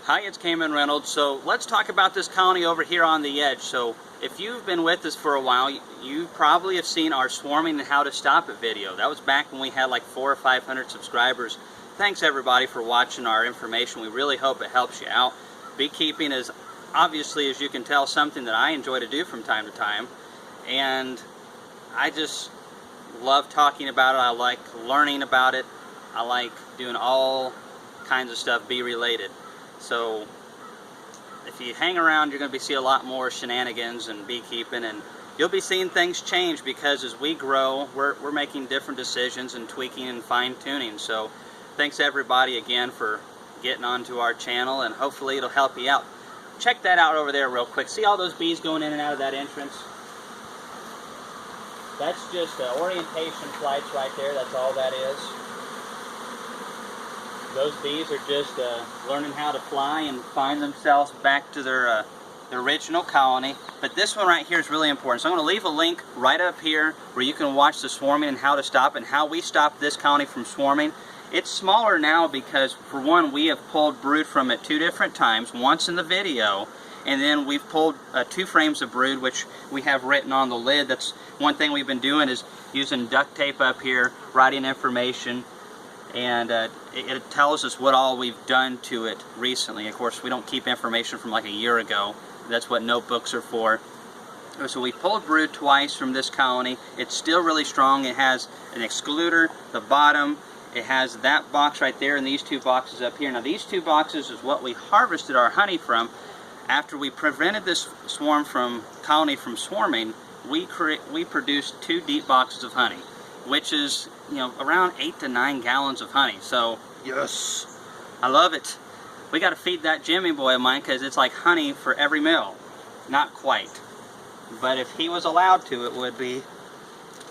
Hi, it's Kamon Reynolds. So let's talk about this colony over here on the edge. So if you've been with us for a while, you probably have seen our swarming and how to stop it video. That was back when we had like 400 or 500 subscribers. Thanks everybody for watching our information. We really hope it helps you out. Beekeeping is obviously, as you can tell, something that I enjoy to do from time to time. And I just love talking about it. I like learning about it. I like doing all kinds of stuff bee related. So if you hang around, you're going to see a lot more shenanigans and beekeeping, and you'll be seeing things change because as we grow, we're making different decisions and tweaking and fine-tuning. So thanks everybody again for getting onto our channel, and hopefully it'll help you out. Check that out over there real quick. See all those bees going in and out of that entrance? That's just orientation flights right there. That's all that is. Those bees are just learning how to fly and find themselves back to their original colony. But this one right here is really important. So I'm going to leave a link right up here where you can watch the swarming and how to stop it and how we stop this colony from swarming. It's smaller now because, for one, we have pulled brood from it 2 different times, once in the video, and then we've pulled 2 frames of brood, which we have written on the lid. That's one thing we've been doing, is using duct tape up here, writing information, and it tells us what all we've done to it recently. Of course, we don't keep information from like a year ago. That's what notebooks are for. So we pulled brood twice from this colony. It's still really strong. It has an excluder, the bottom. It has that box right there and these 2 boxes up here. Now these 2 boxes is what we harvested our honey from. After we prevented this colony from swarming, we produced 2 deep boxes of honey, which is, you know, around 8 to 9 gallons of honey. So yes, I love it. We got to feed that Jimmy boy of mine because it's like honey for every meal. Not quite, but if he was allowed to, it would be.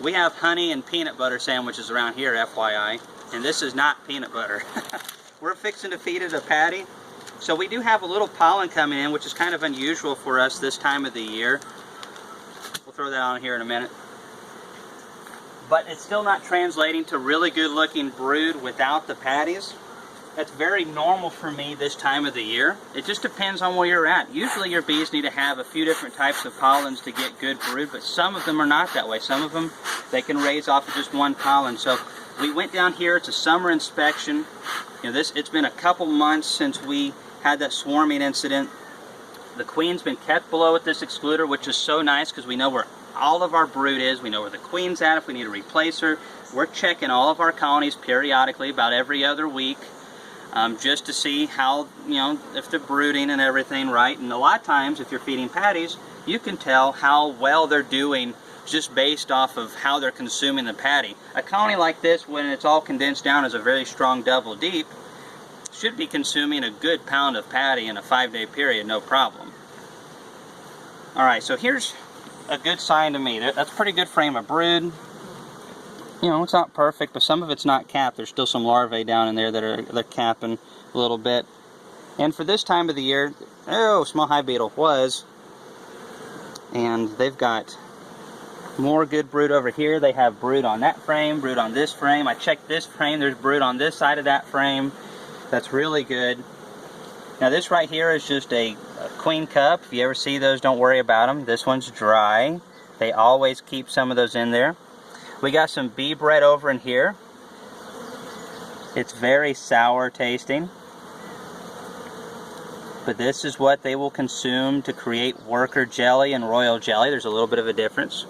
We have honey and peanut butter sandwiches around here, FYI, and this is not peanut butter. We're fixing to feed it a patty. So we do have a little pollen coming in, which is kind of unusual for us this time of the year. We'll throw that on here in a minute. But it's still not translating to really good looking brood without the patties. That's very normal for me this time of the year. It just depends on where you're at. Usually your bees need to have a few different types of pollens to get good brood, but some of them are not that way. Some of them, they can raise off of just one pollen. So we went down here, it's a summer inspection. You know, it's been a couple months since we had that swarming incident. The queen's been kept below with this excluder, which is so nice because we know where all of our brood is. We know where the queen's at if we need to replace her. We're checking all of our colonies periodically, about every other week, just to see how, you know, if they're brooding and everything right. And a lot of times, if you're feeding patties, you can tell how well they're doing just based off of how they're consuming the patty. A colony like this, when it's all condensed down as a very strong double deep, should be consuming a good pound of patty in a 5-day period, no problem. Alright, so here's a good sign to me. That's a pretty good frame of brood. You know, it's not perfect, but some of it's not capped. There's still some larvae down in there they're capping a little bit. And for this time of the year, oh, small hive beetle was. And they've got more good brood over here. They have brood on that frame, brood on this frame. I checked this frame, there's brood on this side of that frame. That's really good. Now this right here is just a queen cup. If you ever see those, don't worry about them. This one's dry. They always keep some of those in there. We got some bee bread over in here. It's very sour tasting. But this is what they will consume to create worker jelly and royal jelly. There's a little bit of a difference.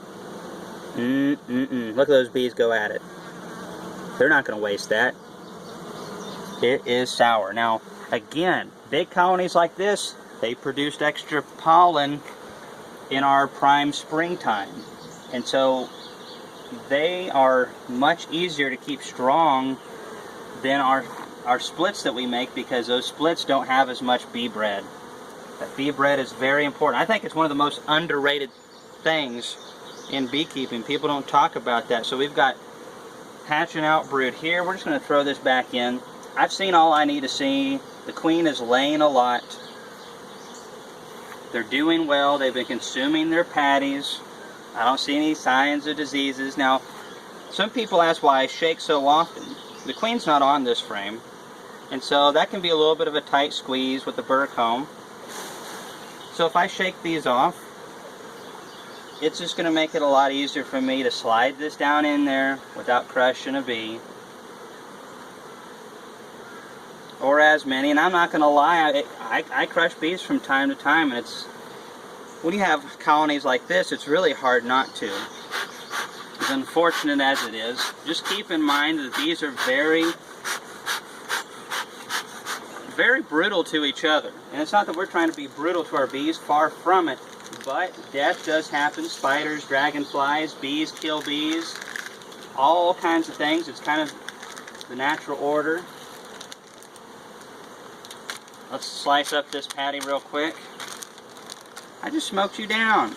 Look at those bees go at it. They're not going to waste that. It is sour. Now, again, big colonies like this, they produced extra pollen in our prime springtime. And so they are much easier to keep strong than our splits that we make, because those splits don't have as much bee bread. That bee bread is very important. I think it's one of the most underrated things in beekeeping. People don't talk about that. So we've got hatching out brood here. We're just going to throw this back in. I've seen all I need to see. The queen is laying a lot. They're doing well. They've been consuming their patties. I don't see any signs of diseases. Now, some people ask why I shake so often. The queen's not on this frame. And so that can be a little bit of a tight squeeze with the burr comb. So if I shake these off, it's just going to make it a lot easier for me to slide this down in there without crushing a bee. Or as many, and I'm not going to lie, I crush bees from time to time, and it's, when you have colonies like this, it's really hard not to. As unfortunate as it is, just keep in mind that bees are very brutal to each other. And it's not that we're trying to be brutal to our bees, far from it, but death does happen. Spiders, dragonflies, bees kill bees, all kinds of things. It's kind of the natural order. Let's slice up this patty real quick. I just smoked you down.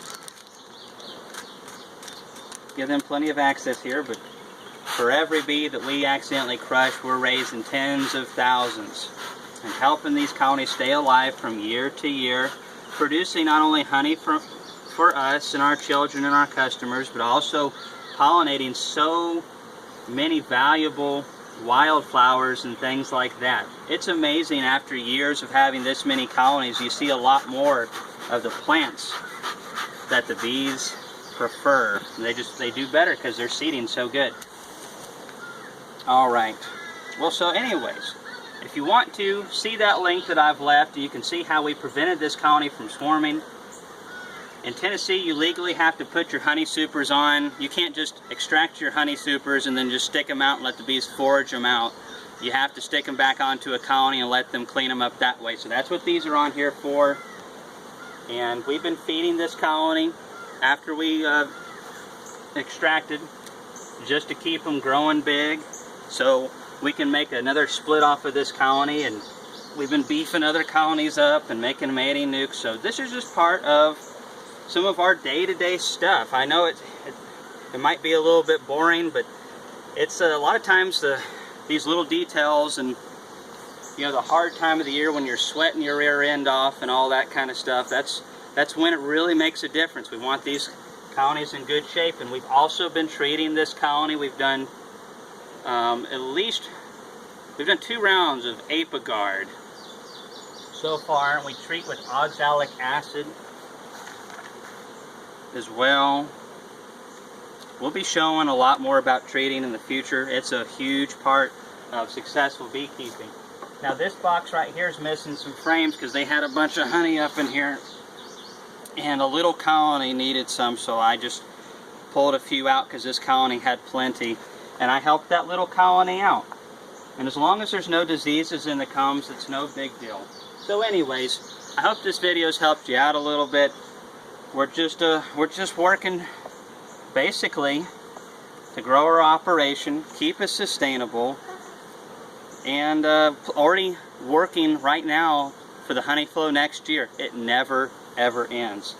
Give them plenty of access here, but for every bee that we accidentally crush, we're raising tens of thousands and helping these colonies stay alive from year to year, producing not only honey for us and our children and our customers, but also pollinating so many valuable wildflowers and things like that. It's amazing, after years of having this many colonies, you see a lot more of the plants that the bees prefer. They do better because they're seeding so good. Alright, well, so anyways, if you want to see that link that I've left, you can see how we prevented this colony from swarming. In Tennessee, you legally have to put your honey supers on. You can't just extract your honey supers and then just stick them out and let the bees forage them out. You have to stick them back onto a colony and let them clean them up that way. So that's what these are on here for. And we've been feeding this colony after we extracted, just to keep them growing big, so we can make another split off of this colony. And we've been beefing other colonies up and making mating nukes. So this is just part of some of our day-to-day stuff. I know it might be a little bit boring, but it's a lot of times these little details, and you know, the hard time of the year when you're sweating your rear end off and all that kind of stuff, that's when it really makes a difference. We want these colonies in good shape, and we've also been treating this colony. We've done we've done 2 rounds of Apiguard so far, and we treat with oxalic acid as well. We'll be showing a lot more about treating in the future. It's a huge part of successful beekeeping. Now this box right here is missing some frames because they had a bunch of honey up in here, and a little colony needed some, so I just pulled a few out because this colony had plenty, and I helped that little colony out. And as long as there's no diseases in the combs, it's no big deal. So anyways, I hope this video's helped you out a little bit. We're just working basically to grow our operation, keep it sustainable, and already working right now for the honey flow next year. It never ever ends.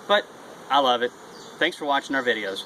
But I love it. Thanks for watching our videos.